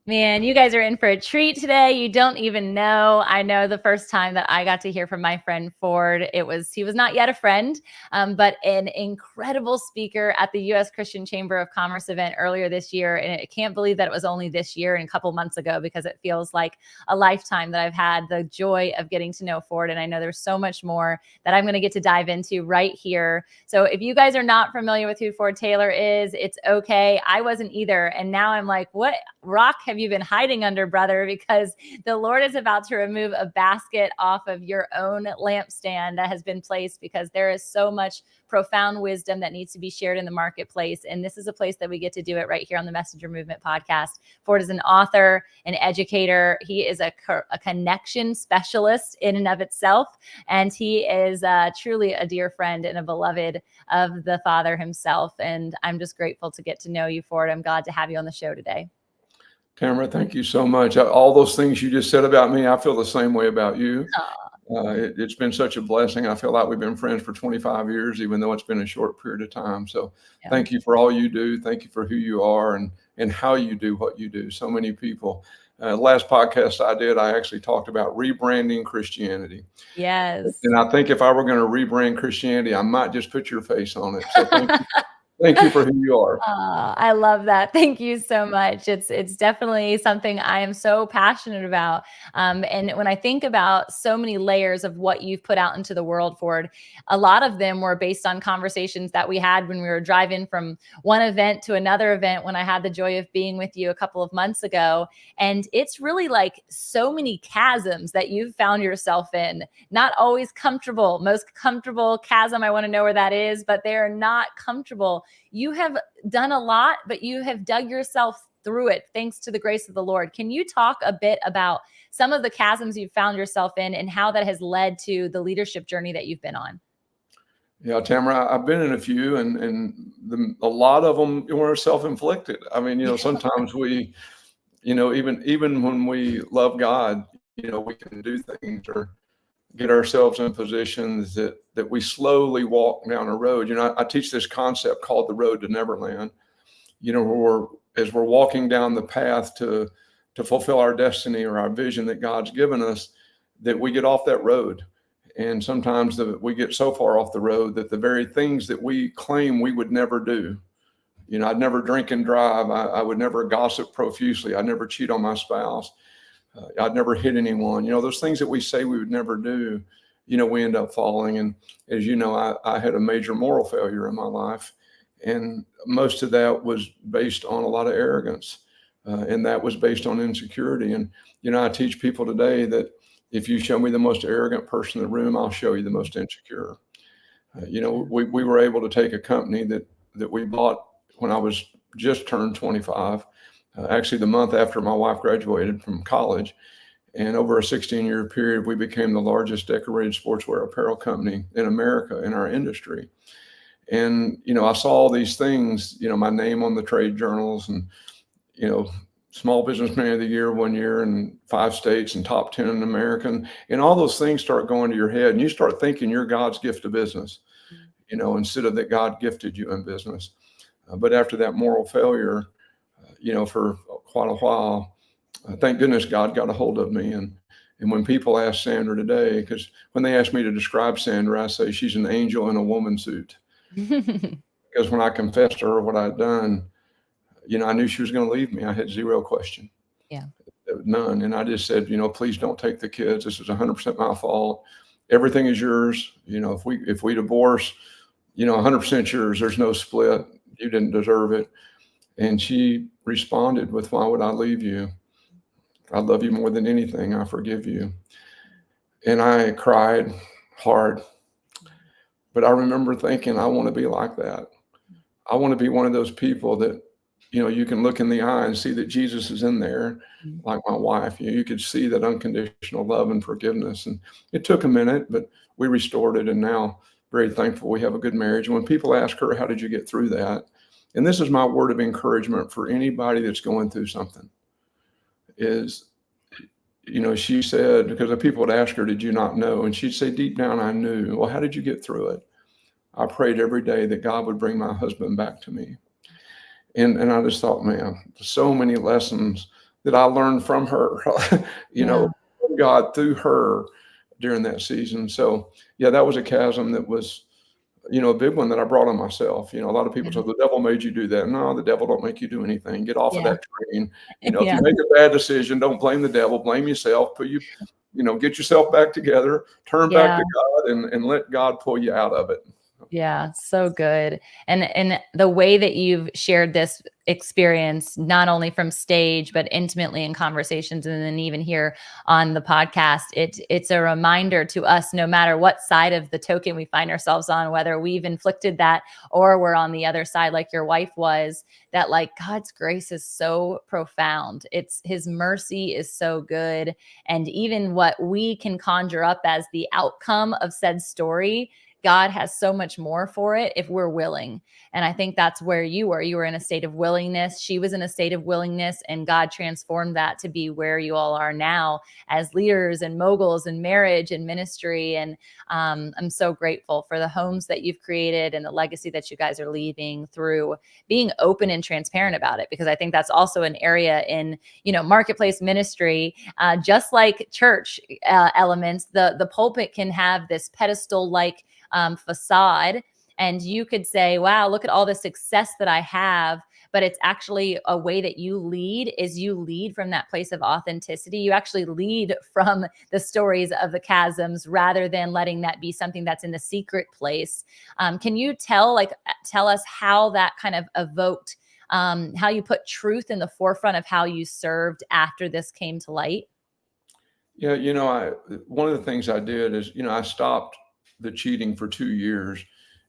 Man, you guys are in for a treat today. You don't even know. I know the first time that I got to hear from my friend Ford, he was not yet a friend, but an incredible speaker at the U.S. Christian Chamber of Commerce event earlier this year. And I can't believe that it was only this year and a couple months ago, because it feels like a lifetime that I've had the joy of getting to know Ford. And I know there's so much more that I'm going to get to dive into right here. So if you guys are not familiar with who Ford Taylor is, it's okay. I wasn't either. And now I'm like, what rock have you been hiding under, brother? Because the Lord is about to remove a basket off of your own lampstand that has been placed, because there is so much profound wisdom that needs to be shared in the marketplace. And this is a place that we get to do it right here on the Messenger Movement podcast. Ford is an author, an educator. He is a connection specialist in and of itself. And he is truly a dear friend and a beloved of the Father himself. And I'm just grateful to get to know you, Ford. I'm glad to have you on the show today. Tamara, thank you so much. All those things you just said about me, I feel the same way about you. It's been such a blessing. I feel like we've been friends for 25 years, even though it's been a short period of time. So Thank you for all you do. Thank you for who you are and how you do what you do. So many people. Last podcast I did, I actually talked about rebranding Christianity. Yes. And I think if I were going to rebrand Christianity, I might just put your face on it. So thank you. Thank you for who you are. I love that. Thank you so much. It's definitely something I am so passionate about. And when I think about so many layers of what you've put out into the world, Ford, a lot of them were based on conversations that we had when we were driving from one event to another event, when I had the joy of being with you a couple of months ago. And it's really like so many chasms that you've found yourself in. Not always comfortable. Most comfortable chasm, I want to know where that is, but they're not comfortable. You have done a lot, but you have dug yourself through it thanks to the grace of the Lord. Can you talk a bit about some of the chasms you've found yourself in and how that has led to the leadership journey that you've been on? Yeah, Tamara, I've been in a few, and a lot of them were self-inflicted. I mean, sometimes we, even when we love God, we can do things or get ourselves in positions that we slowly walk down a road. I teach this concept called the road to Neverland, where as we're walking down the path to fulfill our destiny or our vision that God's given us, that we get off that road. And sometimes we get so far off the road that the very things that we claim we would never do, I'd never drink and drive. I would never gossip profusely. I'd never cheat on my spouse. I'd never hit anyone. Those things that we say we would never do, we end up following. And as you know, I had a major moral failure in my life. And most of that was based on a lot of arrogance. And that was based on insecurity. And, I teach people today that if you show me the most arrogant person in the room, I'll show you the most insecure. We were able to take a company that we bought when I was just turned 25. Actually, the month after my wife graduated from college. And over a 16-year period, we became the largest decorated sportswear apparel company in America in our industry. And, I saw all these things, my name on the trade journals and, Small Businessman of the Year one year in 5 states and top 10 in America. And all those things start going to your head and you start thinking you're God's gift to business, instead of that God gifted you in business. But after that moral failure, for quite a while, thank goodness God got a hold of me. And when people ask Sandra today, because when they ask me to describe Sandra, I say she's an angel in a woman's suit. Because when I confessed to her what I'd done, I knew she was going to leave me. I had zero question. Yeah. None. And I just said, please don't take the kids. This is 100% my fault. Everything is yours. If we divorce, 100% yours. There's no split. You didn't deserve it. And she responded with, why would I leave you? I love you more than anything. I forgive you. And I cried hard. But I remember thinking, I want to be like that. I want to be one of those people that, you can look in the eye and see that Jesus is in there, Mm. like my wife. You could see that unconditional love and forgiveness. And it took a minute, but we restored it. And now, very thankful we have a good marriage. And when people ask her, how did you get through that? And this is my word of encouragement for anybody that's going through something is, she said, because the people would ask her, did you not know? And she'd say, deep down, I knew. Well, how did you get through it? I prayed every day that God would bring my husband back to me. And I just thought, man, so many lessons that I learned from her, Yeah. from God through her during that season. So yeah, that was a chasm that was, a big one that I brought on myself. A lot of people Yeah. say the devil made you do that. No, the devil don't make you do anything. Get off of Yeah. that train. If Yeah. you make a bad decision, don't blame the devil, blame yourself. Get yourself back together, turn back Yeah. to God and let God pull you out of it. Yeah, so good. And the way that you've shared this experience, not only from stage, but intimately in conversations, and then even here on the podcast, it's a reminder to us, no matter what side of the token we find ourselves on, whether we've inflicted that or we're on the other side, like your wife was, that like God's grace is so profound. It's his mercy is so good. And even what we can conjure up as the outcome of said story, God has so much more for it if we're willing. And I think that's where you were. You were in a state of willingness. She was in a state of willingness, and God transformed that to be where you all are now as leaders and moguls in marriage and ministry. And I'm so grateful for the homes that you've created and the legacy that you guys are leaving through being open and transparent about it. Because I think that's also an area in, marketplace ministry, just like church elements, the pulpit can have this pedestal like facade. And you could say, wow, look at all the success that I have. But it's actually a way that you lead from that place of authenticity. You actually lead from the stories of the chasms rather than letting that be something that's in the secret place. Can you tell us how that kind of evoked, how you put truth in the forefront of how you served after this came to light? Yeah, one of the things I did is, I stopped the cheating for 2 years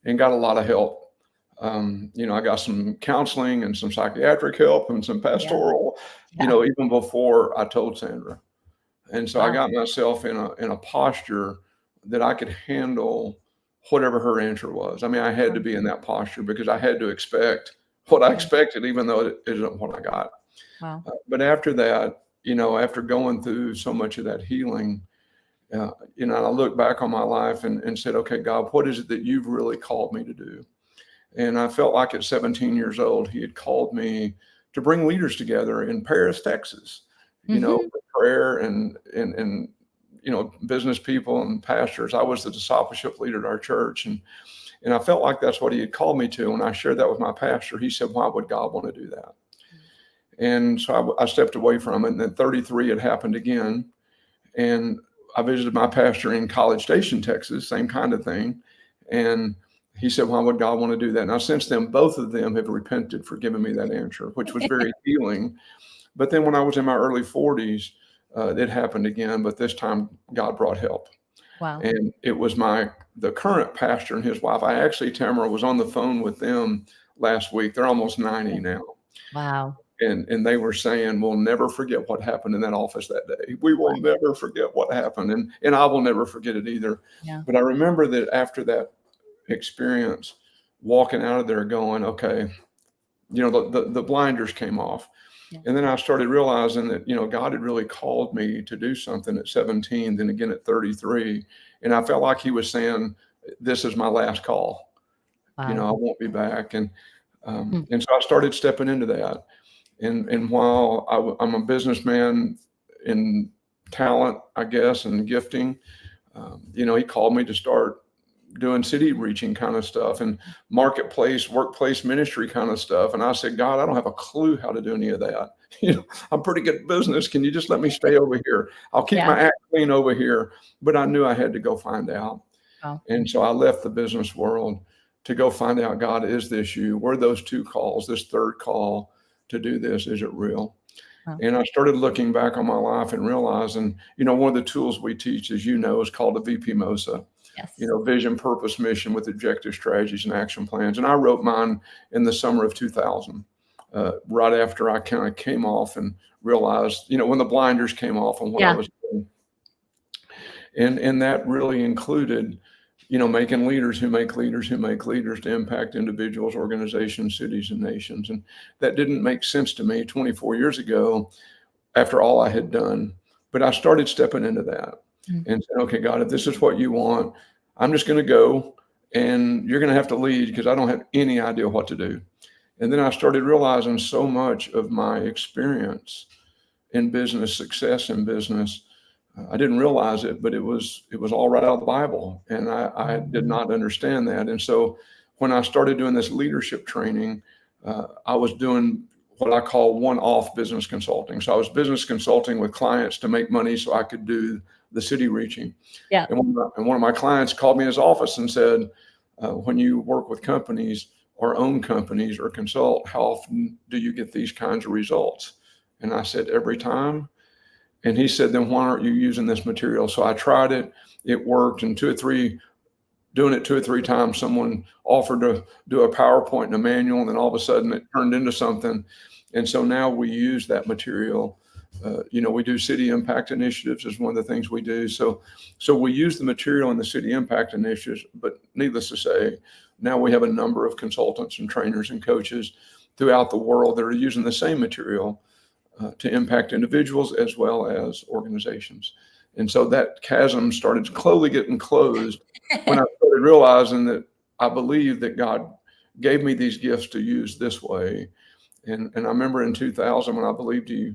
and got a lot of help. I got some counseling and some psychiatric help and some Yeah. pastoral, Yeah. even before I told Sandra. And so I Wow. got myself in a posture that I could handle whatever her answer was. I mean, I had to be in that posture because I had to expect what I expected, even though it isn't what I got. Wow. But after that, after going through so much of that healing, I look back on my life and said, okay, God, what is it that you've really called me to do? And I felt like at 17 years old, he had called me to bring leaders together in Paris, Texas, Mm-hmm. for prayer and business people and pastors. I was the discipleship leader at our church. And I felt like that's what he had called me to. When I shared that with my pastor, he said, why would God want to do that? And so I stepped away from it. And then 33 had happened again. And I visited my pastor in College Station, Texas, same kind of thing. And he said, why would God want to do that? Now, since then, both of them have repented for giving me that answer, which was very healing. But then when I was in my early 40s, it happened again, but this time God brought help. Wow. And it was the current pastor and his wife. I actually, Tamara, was on the phone with them last week. They're almost 90 now. Wow. And they were saying, we'll never forget what happened in that office that day. We will never forget what happened. And I will never forget it either. Yeah. But I remember that after that experience, walking out of there going, okay, the blinders came off. Yeah. And then I started realizing that, God had really called me to do something at 17, then again at 33. And I felt like he was saying, this is my last call. I Wow. won't be back. And Hmm. so I started stepping into that. And while I'm a businessman in talent, I guess, and gifting, he called me to start doing city reaching kind of stuff and marketplace, workplace ministry kind of stuff. And I said, God, I don't have a clue how to do any of that. I'm pretty good at business. Can you just let me stay over here? I'll keep Yeah. my act clean over here. But I knew I had to go find out. Wow. And so I left the business world to go find out, God, is this you? Were those two calls, this third call to do this, is it real? Wow. And I started looking back on my life and realizing, one of the tools we teach, as is called a VP MOSA. Yes. Vision, purpose, mission with objective strategies and action plans. And I wrote mine in the summer of 2000. right after I kind of came off and realized, when the blinders came off on what I Yeah. was doing. And that really included, making leaders who make leaders who make leaders to impact individuals, organizations, cities, and nations. And that didn't make sense to me 24 years ago after all I had done. But I started stepping into that and said, okay, God, if this is what you want, I'm just going to go and you're going to have to lead because I don't have any idea what to do. And then I started realizing so much of my experience in business, success in business, I didn't realize it, but it was all right out of the Bible, and I did not understand that. And so when I started doing this leadership training, I was doing what I call one-off business consulting. So I was business consulting with clients to make money so I could do the city reaching. Yeah. And one of my clients called me in his office and said, when you work with companies or own companies or consult, how often do you get these kinds of results? And I said, every time. And he said, then why aren't you using this material? So I tried it. It worked. And doing it two or three times, someone offered to do a PowerPoint and a manual, and then all of a sudden it turned into something. And so now we use that material. We do city impact initiatives is one of the things we do. So we use the material in the city impact initiatives, but needless to say, now we have a number of consultants and trainers and coaches throughout the world that are using the same material to impact individuals as well as organizations. And so that chasm started slowly getting closed when I started realizing that I believe that God gave me these gifts to use this way. And I remember in 2000 when I believed He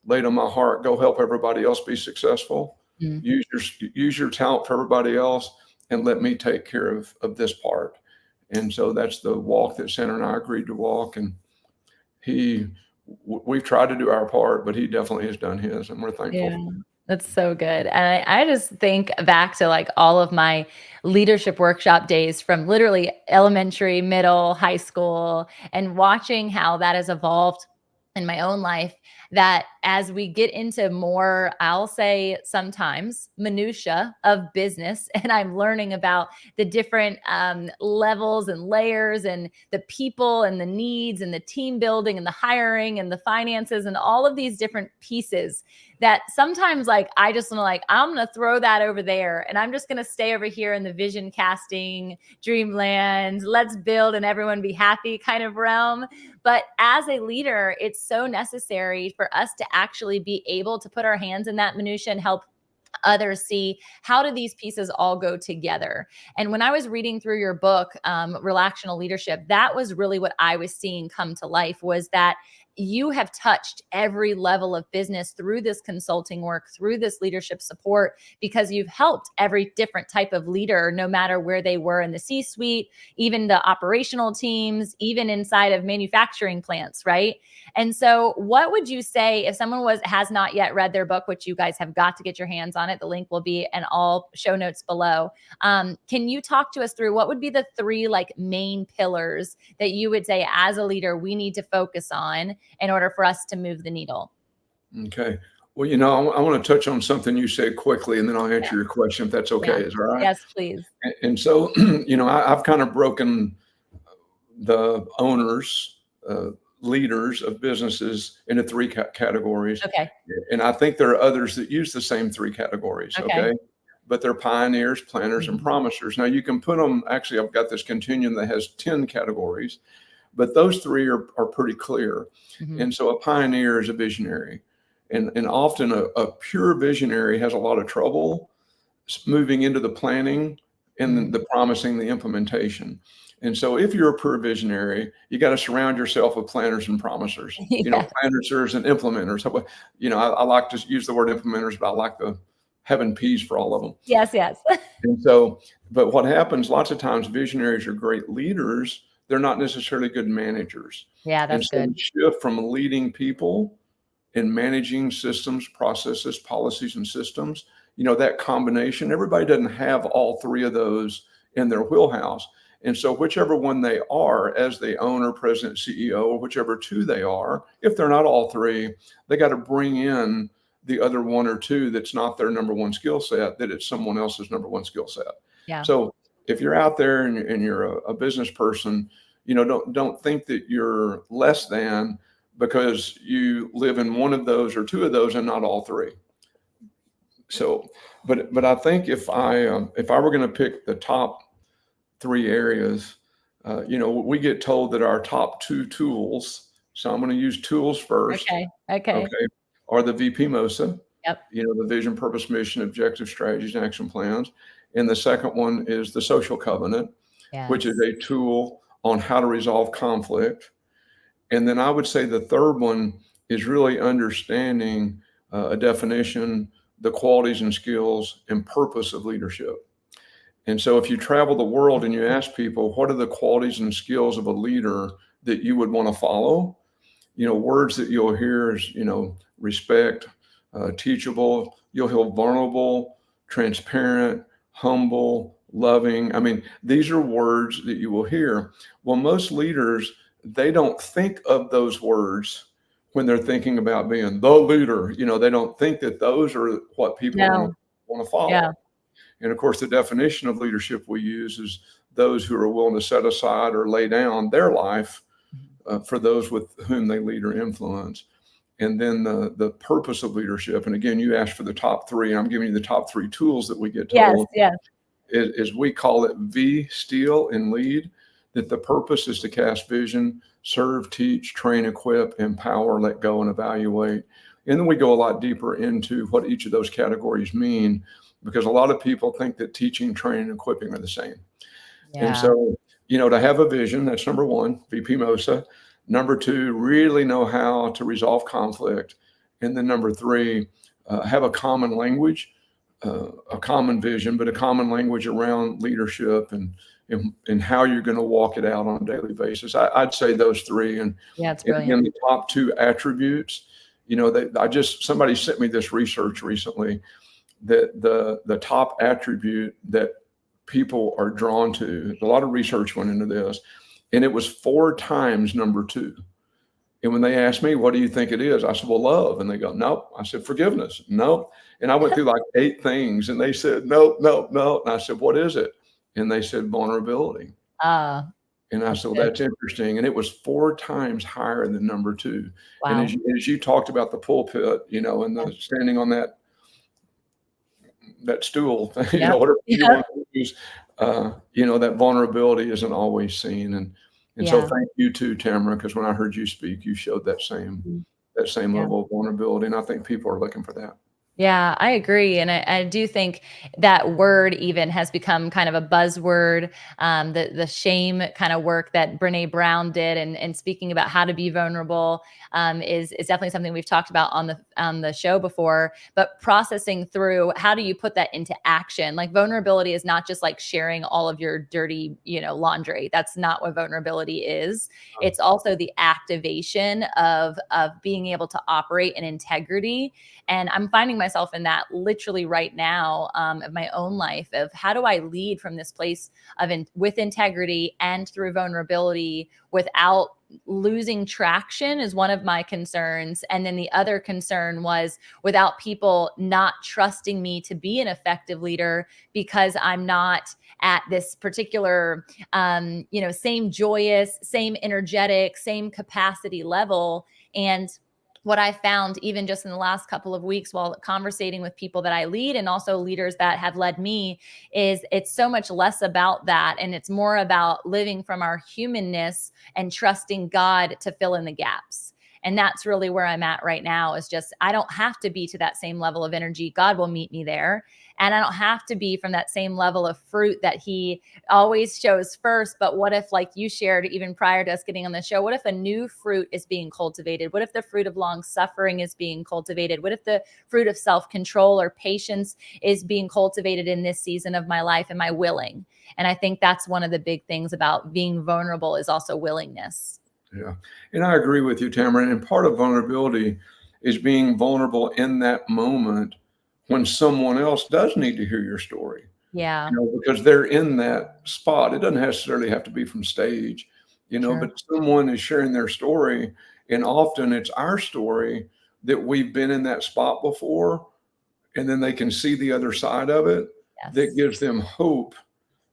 laid on my heart, go help everybody else be successful. Use your talent for everybody else and let me take care of this part. And so that's the walk that Sandra and I agreed to walk. And we've tried to do our part, but He definitely has done His, and we're thankful. Yeah, that's so good. And I just think back to like all of my leadership workshop days from literally elementary, middle, high school, and watching how that has evolved in my own life. That as we get into more, I'll say sometimes minutia of business, and I'm learning about the different levels and layers and the people and the needs and the team building and the hiring and the finances and all of these different pieces, that sometimes like I just want to like, I'm going to throw that over there and I'm just going to stay over here in the vision casting, dreamland, let's build and everyone be happy kind of realm. But as a leader, it's so necessary for us to actually be able to put our hands in that minutia and help others see how do these pieces all go together. And when I was reading through your book, Relational Leadership, that was really what I was seeing come to life, was that you have touched every level of business through this consulting work, through this leadership support, because you've helped every different type of leader, no matter where they were in the C-suite, even the operational teams, even inside of manufacturing plants, right? And so what would you say if someone has not yet read their book, which you guys have got to get your hands on it? The link will be in all show notes below. Can you talk to us through what would be the three like main pillars that you would say as a leader we need to focus on in order for us to move the needle? Okay. Well, I want to touch on something you said quickly, and then I'll answer your question if that's okay. Yeah. Is all right? Yes, please. And so, I've kind of broken the owners, leaders of businesses into three categories. Okay. And I think there are others that use the same three categories. Okay. But they're pioneers, planners, and promisers. Now you can put them, actually, I've got this continuum that has 10 categories, but those three are pretty clear. And so a pioneer is a visionary. And often a pure visionary has a lot of trouble moving into the planning and the promising, the implementation. And so if you're a pure visionary, you got to surround yourself with planners and promisers, planners and implementers. I like to use the word implementers, but I like the having P's for all of them. Yes. And so, but what happens lots of times, visionaries are great leaders. They're not necessarily good managers. Yeah, that's and so good. Shift from leading people and managing systems, processes, policies, and systems, that combination, everybody doesn't have all three of those in their wheelhouse. And so whichever one they are, as the owner, president, CEO, or whichever two they are, if they're not all three, they got to bring in the other one or two that's not their number one skill set, that it's someone else's number one skill set. Yeah. So if you're out there and you're a business person, don't think that you're less than because you live in one of those or two of those and not all three. So, but I think if I were going to pick the top three areas, we get told that our top two tools. So I'm going to use tools first. Okay. Okay. Okay, are the VP MOSA, Yep. the vision, purpose, mission, objective, strategies, and action plans. And the second one is the social covenant, which is Yes. a tool on how to resolve conflict. And then I would say the third one is really understanding a definition, the qualities and skills and purpose of leadership. And so if you travel the world and you ask people, what are the qualities and skills of a leader that you would want to follow? Words that you'll hear is, respect, teachable, you'll hear vulnerable, transparent, humble, loving. I mean, these are words that you will hear. Well, most leaders, they don't think of those words when they're thinking about being the leader. They don't think that those are what people No. want to follow. Yeah. And of course, the definition of leadership we use is those who are willing to set aside or lay down their life for those with whom they lead or influence. And then the purpose of leadership. And again, you asked for the top three, and I'm giving you the top three tools that we get told. Yes. Is we call it V, steal, and lead. That the purpose is to cast vision, serve, teach, train, equip, empower, let go, and evaluate. And then we go a lot deeper into what each of those categories mean, because a lot of people think that teaching, training, and equipping are the same. Yeah. And so, to have a vision, that's number one, VP MOSA. Number two, really know how to resolve conflict. And then number three, have a common language, a common vision, but a common language around leadership and how you're going to walk it out on a daily basis. I'd say those three. And Yeah, it's brilliant. And the top two attributes, somebody sent me this research recently that the top attribute that people are drawn to, a lot of research went into this, and it was 4 times number 2. And when they asked me, what do you think it is? I said, well, love. And they go, nope. I said, forgiveness. Nope. And I went through like 8 things, and they said, nope, nope, nope. And I said, what is it? And they said, vulnerability. And I said, well, that's interesting. And it was 4 times higher than number 2. Wow. And as you talked about the pulpit, and the standing on that stool, whatever you want to use, that vulnerability isn't always seen. And so thank you too, Tamara, because when I heard you speak, you showed that same level of vulnerability. And I think people are looking for that. Yeah, I agree. And I do think that word even has become kind of a buzzword. The shame kind of work that Brene Brown did and speaking about how to be vulnerable is definitely something we've talked about on the show before. But processing through, how do you put that into action? Like, vulnerability is not just like sharing all of your dirty, laundry. That's not what vulnerability is. It's also the activation of being able to operate in integrity. And I'm finding myself in that literally right now of my own life, of how do I lead from this place of with integrity and through vulnerability without losing traction is one of my concerns. And then the other concern was without people not trusting me to be an effective leader because I'm not at this particular, same joyous, same energetic, same capacity level. And what I found even just in the last couple of weeks while conversating with people that I lead and also leaders that have led me is it's so much less about that. And it's more about living from our humanness and trusting God to fill in the gaps. And that's really where I'm at right now, is just, I don't have to be to that same level of energy. God will meet me there. And I don't have to be from that same level of fruit that he always shows first. But what if, like you shared even prior to us getting on the show, what if a new fruit is being cultivated? What if the fruit of long suffering is being cultivated? What if the fruit of self-control or patience is being cultivated in this season of my life? Am I willing? And I think that's one of the big things about being vulnerable, is also willingness. Yeah. And I agree with you, Tamara. And part of vulnerability is being vulnerable in that moment when someone else does need to hear your story. Yeah. Because they're in that spot. It doesn't necessarily have to be from stage, Sure. But someone is sharing their story. And often it's our story that we've been in that spot before. And then they can see the other side of it. Yes. That gives them hope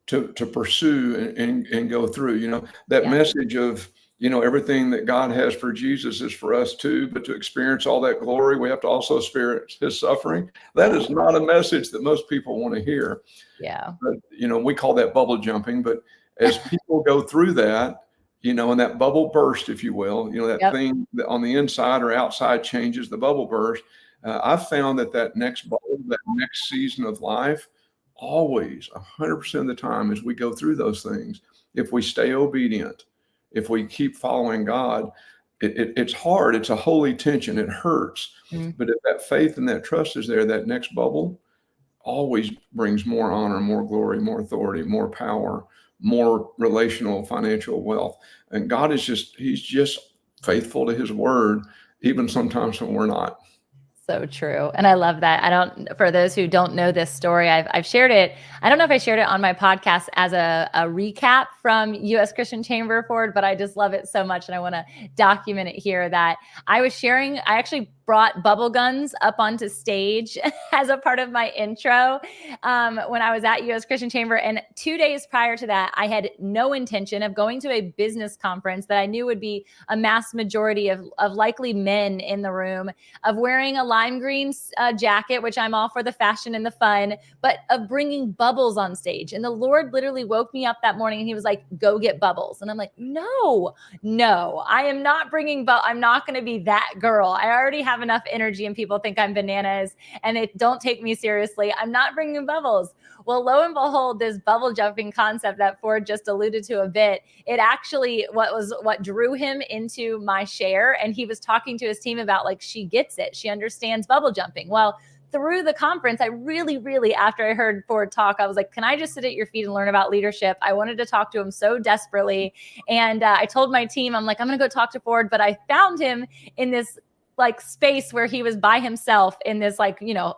to pursue and go through. That Yeah. message of, everything that God has for Jesus is for us too, but to experience all that glory, we have to also experience his suffering. That Yeah. is not a message that most people want to hear. Yeah. But, we call that bubble jumping. But as people go through that, and that bubble burst, if you will, that Yep. thing that on the inside or outside changes, the bubble burst. I've found that next bubble, that next season of life, always 100% of the time, as we go through those things, if we stay obedient, if we keep following God, it's hard. It's a holy tension. It hurts. Mm. But if that faith and that trust is there, that next bubble always brings more honor, more glory, more authority, more power, more relational, financial wealth. And God he's just faithful to his word, even sometimes when we're not. So true. And I love that. For those who don't know this story, I've shared it. I don't know if I shared it on my podcast as a recap from U.S. Christian Chamber Forward, but I just love it so much. And I want to document it here that I actually brought bubble guns up onto stage as a part of my intro when I was at U.S. Christian Chamber. And 2 days prior to that, I had no intention of going to a business conference that I knew would be a mass majority of likely men in the room, of wearing a lime green jacket, which I'm all for the fashion and the fun, but of bringing bubbles on stage. And the Lord literally woke me up that morning and he was like, go get bubbles. And I'm like, no, I am not bringing I'm not going to be that girl. I already have enough energy and people think I'm bananas and they don't take me seriously. I'm not bringing bubbles. Well, lo and behold, this bubble jumping concept that Ford just alluded to a bit, it actually what drew him into my share. And he was talking to his team about, like, she gets it. She understands bubble jumping. Well, through the conference, I really, after I heard Ford talk, I was like, can I just sit at your feet and learn about leadership? I wanted to talk to him so desperately. And I told my team, I'm like, I'm going to go talk to Ford. But I found him in this like space where he was by himself in this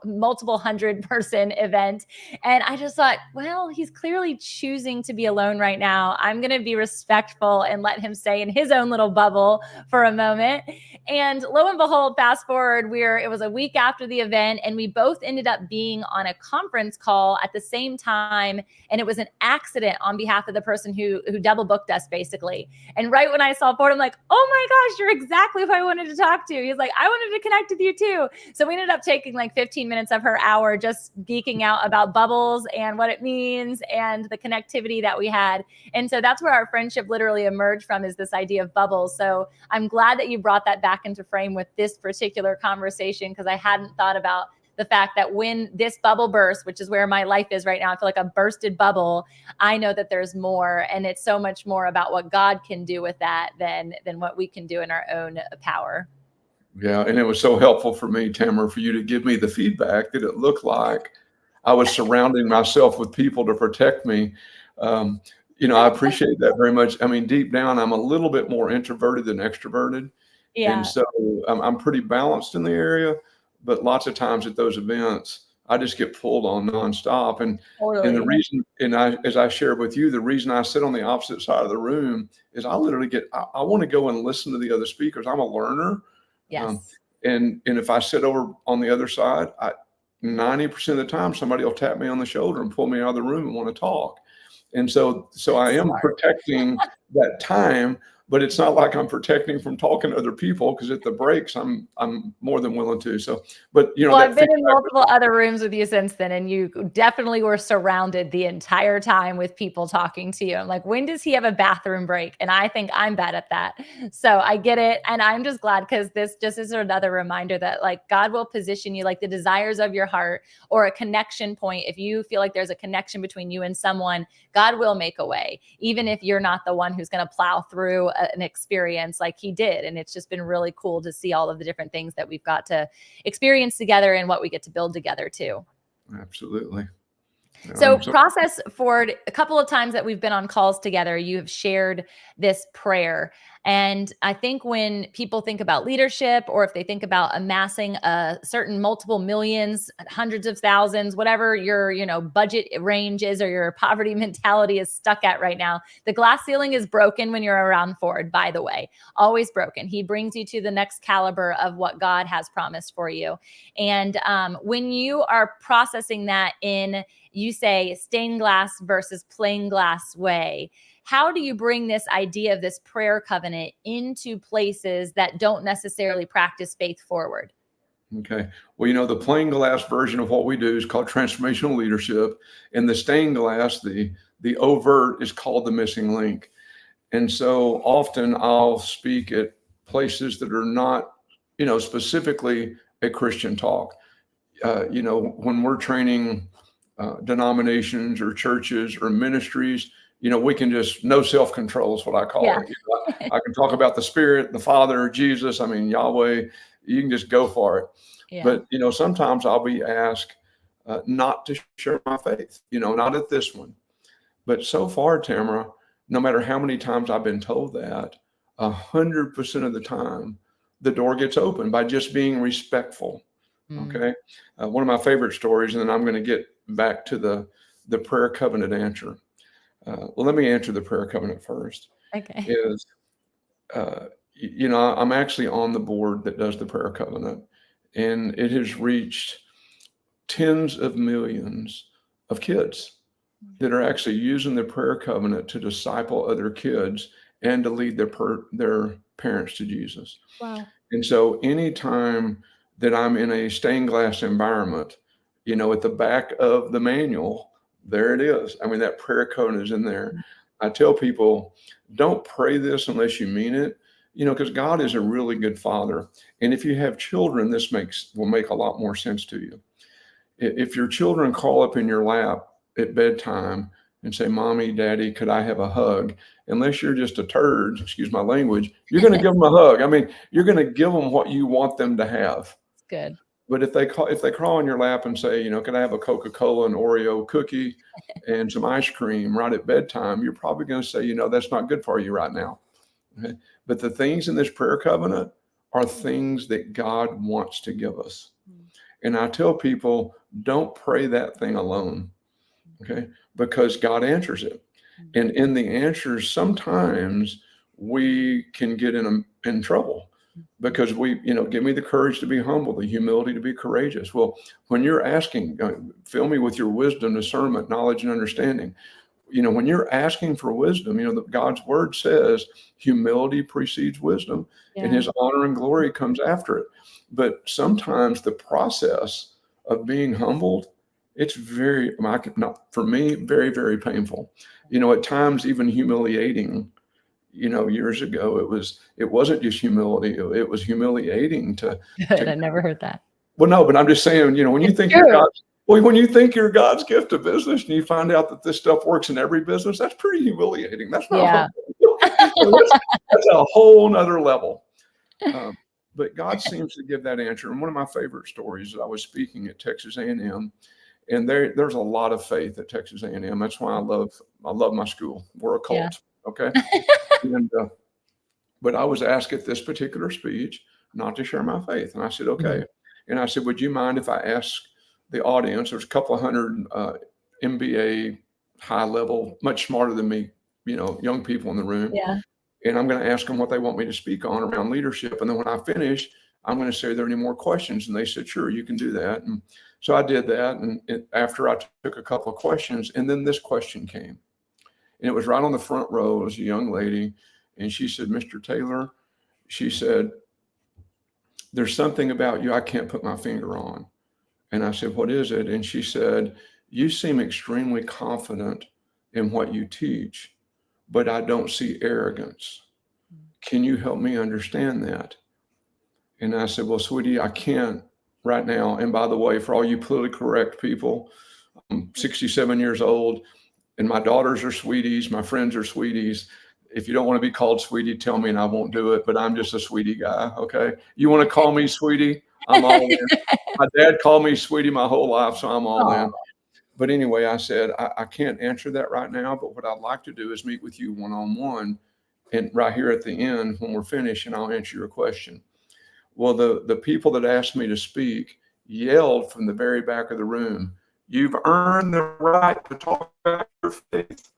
multiple 100-person event. And I just thought, well, he's clearly choosing to be alone right now. I'm going to be respectful and let him stay in his own little bubble for a moment. And lo and behold, fast forward, it was a week after the event and we both ended up being on a conference call at the same time. And it was an accident on behalf of the person who double booked us basically. And right when I saw Ford, I'm like, oh my gosh, you're exactly who I wanted to talk to. He's like, I wanted to connect with you too. So we ended up taking like 15 minutes of her hour just geeking out about bubbles and what it means and the connectivity that we had. And so that's where our friendship literally emerged from, is this idea of bubbles. So I'm glad that you brought that back into frame with this particular conversation, because I hadn't thought about the fact that when this bubble bursts, which is where my life is right now, I feel like a bursted bubble. I know that there's more, and it's so much more about what God can do with that than what we can do in our own power. Yeah, and it was so helpful for me, Tamara, for you to give me the feedback that it looked like I was surrounding myself with people to protect me. I appreciate that very much. I mean, deep down, I'm a little bit more introverted than extroverted. And Yeah, so I'm pretty balanced in the area, but lots of times at those events, I just get pulled on nonstop. And the totally. reason, as I shared with you, the reason I sit on the opposite side of the room is I literally I want to go and listen to the other speakers. I'm a learner. Um, Yes. and if I sit over on the other side, 90% of the time, somebody will tap me on the shoulder and pull me out of the room and want to talk. And so I That's am smart. protecting that time, but it's not like I'm protecting from talking to other people, because at the breaks, I'm more than willing to. So, but Well, that I've been in feedback. multiple other rooms with you since then, and you definitely were surrounded the entire time with people talking to you. I'm like, when does he have a bathroom break? And I think I'm bad at that. So I get it. And I'm just glad, because this just is another reminder that, like, God will position you, like the desires of your heart or a connection point. If you feel like there's a connection between you and someone, God will make a way, even if you're not the one who's going to plow through an experience like he did. And it's just been really cool to see all of the different things that we've got to experience together and what we get to build together too. Absolutely. So process Ford, a couple of times that we've been on calls together, you have shared this prayer. And I think when people think about leadership, or if they think about amassing a certain multiple millions, hundreds of thousands, whatever your, budget range is, or your poverty mentality is stuck at right now, the glass ceiling is broken when you're around Ford, by the way, always broken. He brings you to the next caliber of what God has promised for you. And when you are processing that in, you say, stained glass versus plain glass way, how do you bring this idea of this prayer covenant into places that don't necessarily practice faith forward? Okay. Well, the plain glass version of what we do is called transformational leadership, and the stained glass, the overt, is called the missing link. And so often I'll speak at places that are not, specifically a Christian talk. When we're training denominations or churches or ministries, we can just no self-control is what I call Yeah. it. I can talk about the Spirit, the Father, Jesus, Yahweh. You can just go for it. Yeah. But, sometimes I'll be asked not to share my faith, not at this one. But so far, Tamara, no matter how many times I've been told that, 100% of the time, the door gets open by just being respectful. Okay. One of my favorite stories, and then I'm going to get back to the prayer covenant answer. Well, let me answer the prayer covenant first. Okay. Is, I'm actually on the board that does the prayer covenant, and it has reached tens of millions of kids that are actually using the prayer covenant to disciple other kids and to lead their parents to Jesus. Wow. And so anytime that I'm in a stained glass environment, at the back of the manual, there it is. That prayer covenant is in there. I tell people, don't pray this unless you mean it, because God is a really good father. And if you have children, this will make a lot more sense to you. If your children call up in your lap at bedtime and say, "Mommy, Daddy, could I have a hug?" Unless you're just a turd, excuse my language, you're going to give them a hug. You're going to give them what you want them to have. It's good. But if they crawl in your lap and say, "Can I have a Coca-Cola, an Oreo cookie, and some ice cream right at bedtime?" You're probably going to say, "That's not good for you right now." Okay? But the things in this prayer covenant are things that God wants to give us. And I tell people, don't pray that thing alone. Okay. Because God answers it. And in the answers, sometimes we can get in trouble because give me the courage to be humble, the humility to be courageous. Well, when you're asking, fill me with your wisdom, discernment, knowledge, and understanding. When you're asking for wisdom, God's word says humility precedes wisdom, and his honor and glory comes after it. But sometimes the process of being humbled, it's for me, very, very painful. At times even humiliating. Years ago, it wasn't just humility; it was humiliating to. Good. I never heard that. Well, no, but I'm just saying, when you think you're God's, when you think you're God's gift to business and you find out that this stuff works in every business, that's pretty humiliating. That's not. That's a whole nother level. But God seems to give that answer. And one of my favorite stories is I was speaking at Texas A&M, and there's a lot of faith at Texas A&M. That's why I love my school. We're a cult, okay? But I was asked at this particular speech not to share my faith, and I said, okay. And I said, would you mind if I ask the audience? There's a couple of hundred MBA, high level, much smarter than me, young people in the room. Yeah. And I'm going to ask them what they want me to speak on around leadership. And then when I finish, I'm going to say, are there any more questions? And they said, sure, you can do that. And so I did that. And after I took a couple of questions, and then this question came. And it was right on the front row. It was a young lady. And she said, Mr. Taylor, she said, there's something about you I can't put my finger on. And I said, what is it? And she said, you seem extremely confident in what you teach, but I don't see arrogance. Can you help me understand that? And I said, well, sweetie, I can't right now. And by the way, for all you politically correct people, I'm 67 years old, and my daughters are sweeties. My friends are sweeties. If you don't want to be called sweetie, tell me and I won't do it, but I'm just a sweetie guy, okay? You want to call me sweetie? I'm all in. My dad called me sweetie my whole life, so I'm all in. But anyway, I said, I can't answer that right now, but what I'd like to do is meet with you one-on-one And right here at the end, when we're finished, and I'll answer your question. Well, the people that asked me to speak yelled from the very back of the room, "You've earned the right to talk about your faith."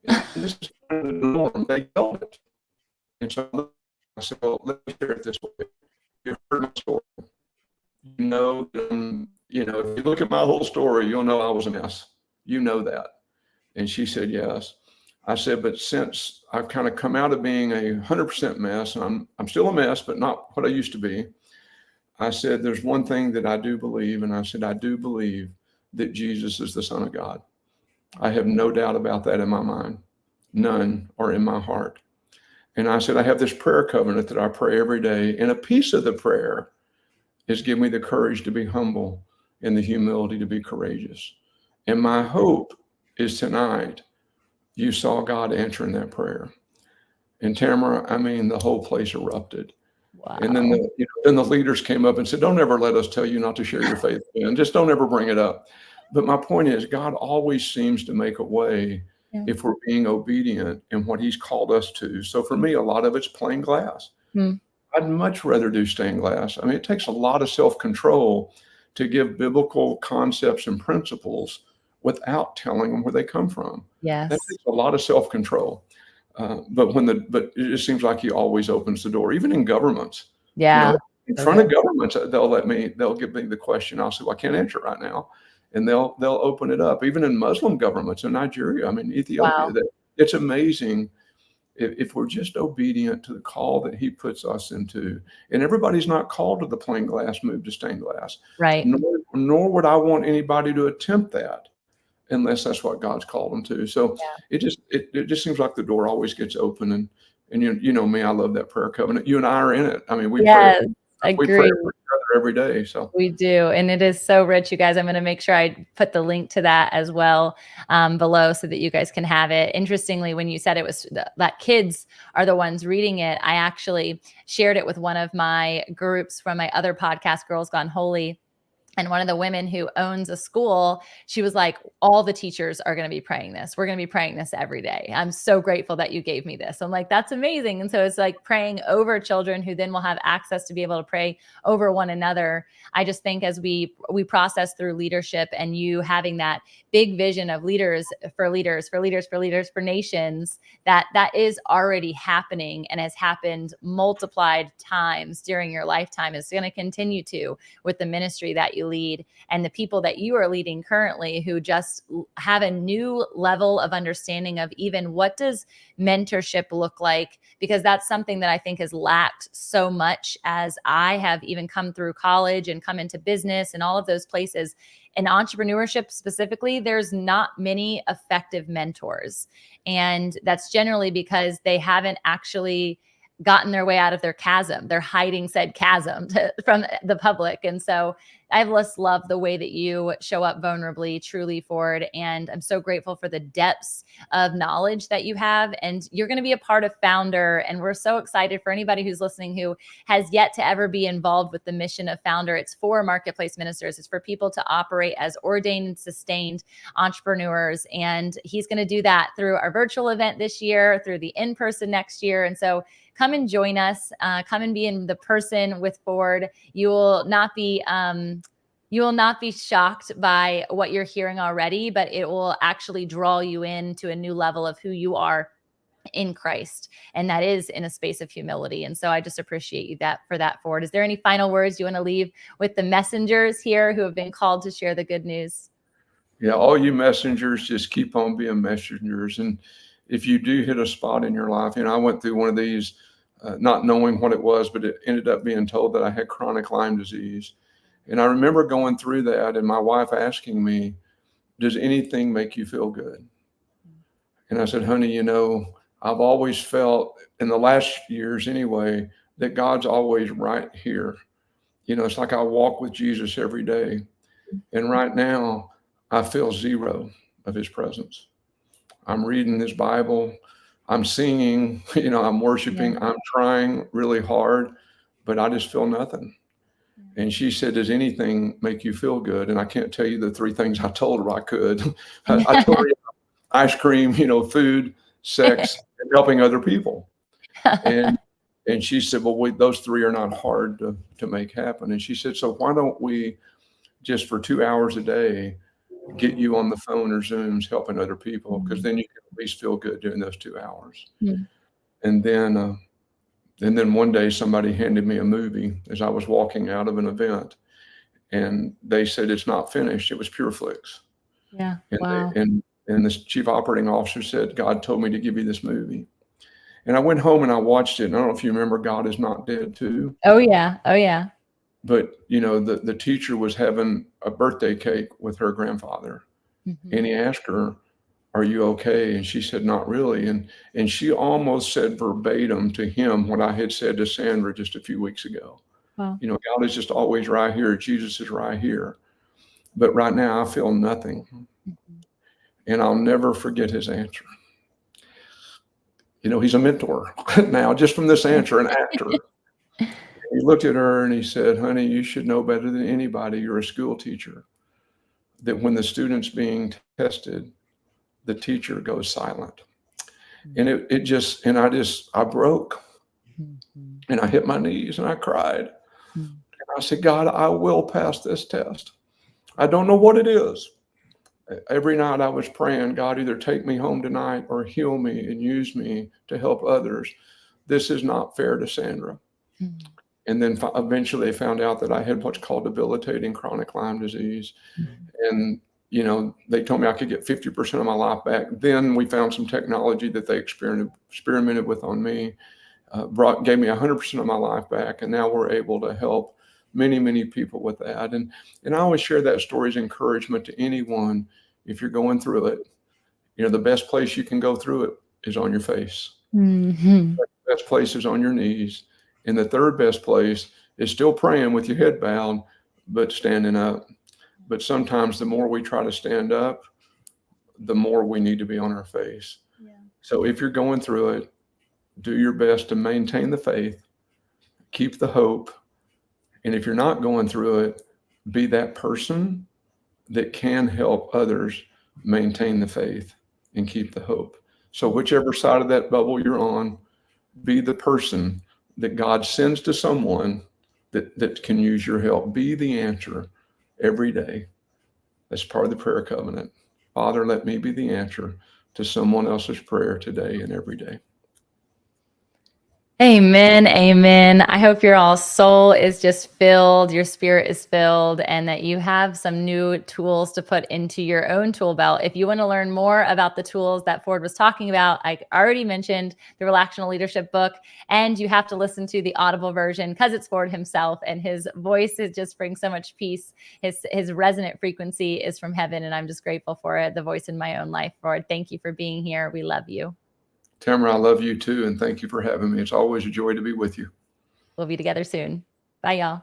And this is kind of the norm. They yelled it. And so I said, well, let me share it this way. You've heard my story. You know, if you look at my whole story, you'll know I was a mess. You know that. And she said, yes. I said, but since I've kind of come out of being 100% mess, and I'm still a mess, but not what I used to be. I said, there's one thing that I do believe. And I said, I do believe that Jesus is the Son of God. I have no doubt about that in my mind. None are in my heart. And I said, I have this prayer covenant that I pray every day. And a piece of the prayer is give me the courage to be humble and the humility to be courageous. And my hope is tonight you saw God answering that prayer. And Tamara, I mean, the whole place erupted. Wow. And then then the leaders came up and said, don't ever let us tell you not to share your faith again. Just don't ever bring it up. But my point is, God always seems to make a way if we're being obedient in what he's called us to. So for me, a lot of it's plain glass. I'd much rather do stained glass. I mean, it takes a lot of self-control to give biblical concepts and principles without telling them where they come from. Yes. That takes a lot of self-control. But it just seems like he always opens the door, even in governments. Yeah. In front of governments, they'll give me the question. I'll say, well, I can't answer it right now. And they'll open it up. Even in Muslim governments in Nigeria, I mean, Ethiopia, it's amazing if we're just obedient to the call that he puts us into. And everybody's not called to the plain glass move to stained glass. Right. Nor would I want anybody to attempt that unless that's what God's called them to. So it just seems like the door always gets open. And you know me, I love that prayer covenant. You and I are in it. I mean, we pray for each other every day. So we do. And it is so rich, you guys. I'm going to make sure I put the link to that as well below so that you guys can have it. Interestingly, when you said it was that kids are the ones reading it, I actually shared it with one of my groups from my other podcast, Girls Gone Holy. And one of the women who owns a school, she was like, all the teachers are going to be praying this. We're going to be praying this every day. I'm so grateful that you gave me this. I'm like, that's amazing. And so it's like praying over children who then will have access to be able to pray over one another. I just think as we process through leadership and you having that big vision of leaders for nations, that is already happening and has happened multiplied times during your lifetime. It's going to continue to with the ministry that you lead and the people that you are leading currently who just have a new level of understanding of even what does mentorship look like, because that's something that I think has lacked so much as I have even come through college and come into business and all of those places. In entrepreneurship specifically, there's not many effective mentors. And that's generally because they haven't actually gotten their way out of their chasm. They're hiding said chasm from the public. And so I just love the way that you show up vulnerably, truly, Ford. And I'm so grateful for the depths of knowledge that you have. And you're going to be a part of Founder. And we're so excited for anybody who's listening who has yet to ever be involved with the mission of Founder. It's for marketplace ministers. It's for people to operate as ordained and sustained entrepreneurs. And he's going to do that through our virtual event this year, through the in-person next year. And so come and join us. Come and be in the person with Ford. You will not be shocked by what you're hearing already, but it will actually draw you into a new level of who you are in Christ. And that is in a space of humility. And so I just appreciate you for that, Ford. Is there any final words you want to leave with the messengers here who have been called to share the good news? Yeah, all you messengers, just keep on being messengers. And if you do hit a spot in your life, I went through one of these, not knowing what it was, but it ended up being told that I had chronic Lyme disease. And I remember going through that and my wife asking me, does anything make you feel good? And I said, honey, I've always felt in the last years anyway, that God's always right here. It's like I walk with Jesus every day. And right now I feel zero of his presence. I'm reading his Bible. I'm singing, I'm worshiping. I'm trying really hard, but I just feel nothing. And she said, does anything make you feel good? And I can't tell you the three things I told her I could. I told her ice cream, food, sex, and helping other people. And she said, well, those three are not hard to make happen. And she said, so why don't we just for 2 hours a day get you on the phone or Zooms helping other people? Because then you can at least feel good during those 2 hours. Mm. And then one day somebody handed me a movie as I was walking out of an event, and they said it's not finished. It was PureFlix. Yeah. And Wow. and the chief operating officer said, God told me to give you this movie. And I went home and I watched it. And I don't know if you remember God Is Not Dead too. Oh yeah. Oh yeah. But the teacher was having a birthday cake with her grandfather, and he asked her, "Are you okay?" And she said, "Not really." And she almost said verbatim to him what I had said to Sandra just a few weeks ago. Wow. God is just always right here. Jesus is right here. But right now I feel nothing. And I'll never forget his answer. He's a mentor now, just from this answer, an actor. He looked at her and he said, honey, you should know better than anybody. You're a school teacher. That when the student's being tested, the teacher goes silent. And I broke and I hit my knees and I cried. And I said, God, I will pass this test. I don't know what it is. Every night I was praying, God, either take me home tonight or heal me and use me to help others. This is not fair to Sandra. And then eventually they found out that I had what's called debilitating chronic Lyme disease. And, they told me I could get 50% of my life back. Then we found some technology that they experimented with on me, gave me 100% of my life back. And now we're able to help many, many people with that. And I always share that story as encouragement to anyone. If you're going through it, the best place you can go through it is on your face. The best place is on your knees. And the third best place is still praying with your head bowed, but standing up. But sometimes the more we try to stand up, the more we need to be on our face. Yeah. So if you're going through it, do your best to maintain the faith, keep the hope. And if you're not going through it, be that person that can help others maintain the faith and keep the hope. So whichever side of that bubble you're on, be the person that God sends to someone that can use your help. Be the answer every day. That's part of the prayer covenant. Father, let me be the answer to someone else's prayer today and every day. Amen. Amen. I hope your all soul is just filled, your spirit is filled, and that you have some new tools to put into your own tool belt. If you want to learn more about the tools that Ford was talking about, I already mentioned the Relational Leadership book, and you have to listen to the Audible version because it's Ford himself, and his voice just brings so much peace. His resonant frequency is from heaven, and I'm just grateful for it, the voice in my own life. Ford, thank you for being here. We love you. Tamara, I love you too, and thank you for having me. It's always a joy to be with you. We'll be together soon. Bye, y'all.